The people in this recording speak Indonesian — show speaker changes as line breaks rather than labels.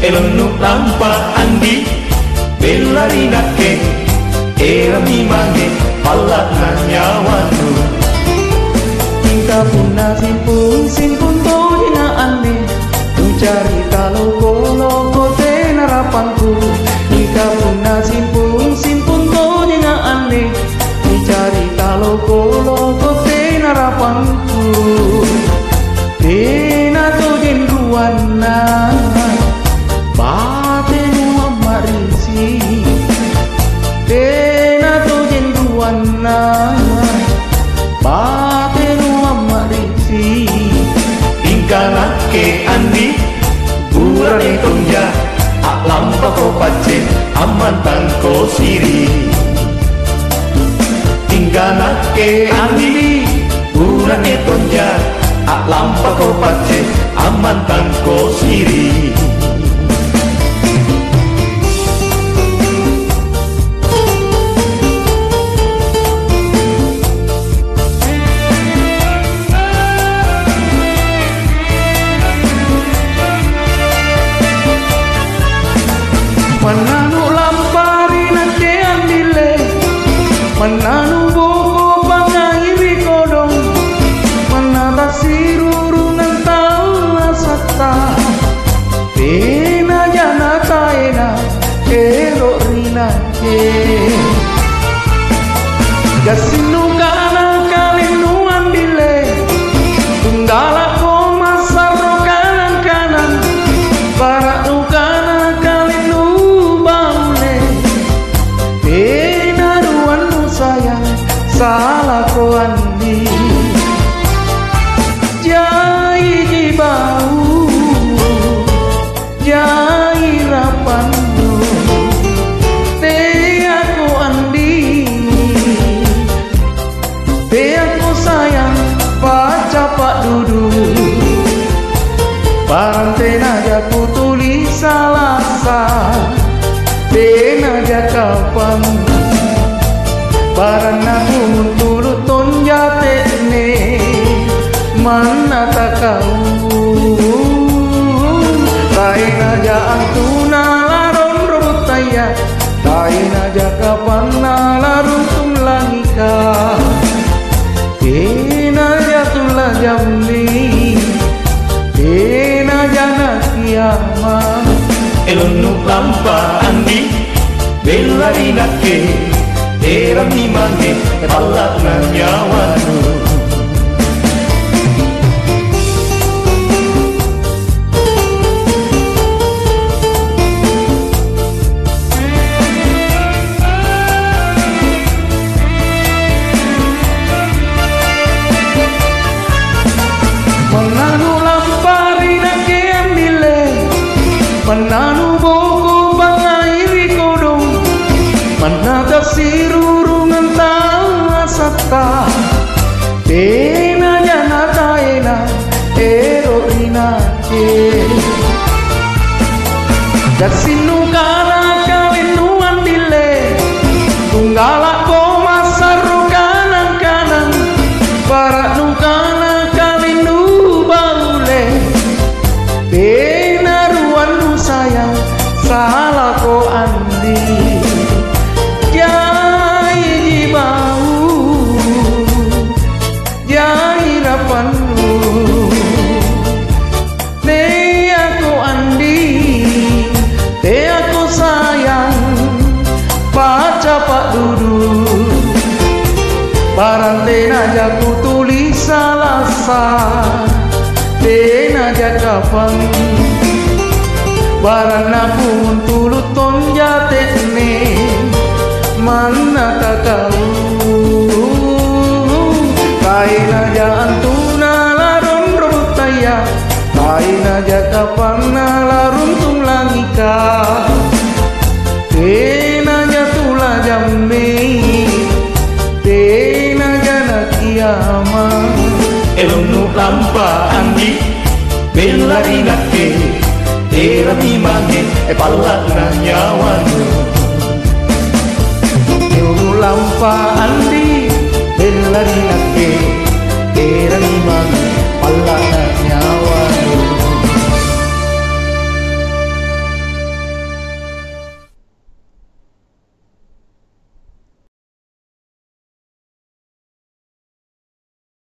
elonu lampa andi bellarinake era mi mange palak na nyawanu
tingkah puna simpun to dina ane mencari kalau kolo tena rapanku tingkah puna simpun to dina ane mencari kalau kolo tena rapanku tena to jenruana batenu amarisi tena to jenruana batenu amarisi
ingkanake andi burane tonja ak lampa ko pace aman tangko siri ingkanake andi burane tonja ak lampa ko pace aman tangko siri
Mananu lampari nake andile mananu boko pangairi kodong manata siruru nantau asata tena jana taena ero rina ke gasinu kana kalinu andile tunggala ko masaro kanan para ukana salah ko andi jai jibau jai rapanu te aku andi te aku sayang baca pak dudu parantena jaku tulis salasa tena jakapan barana turut tonjate ne mana takau taina ja antuna laron robotaya taina ja kapana larun tumlangika tena ja tulla jamni tena jana kiamat
elonu lampa andi bellarinake era mi mange palak na nyawanu
mananu lampari nake andile mananu boko pangairi kodong manata siruru ngantau asata tena jana taena ero inake dasinu kana kalinu andile tunggala ko masaru kanan para nukana kalinu baule tena ruanu sayang salah ko andi jai jibau jai rapanu te aku andi te aku sayang baca pak dudu parantena jaku tulis salasa tena jakapan barana pun tulut tonjate ne mana takau kaina ja antuna laron robotaya kaina ja kapana larun tumlangika tena ja tula jamme tena jana kiamat
elonu lampa andi bellarinake era mi mange palak na nyawa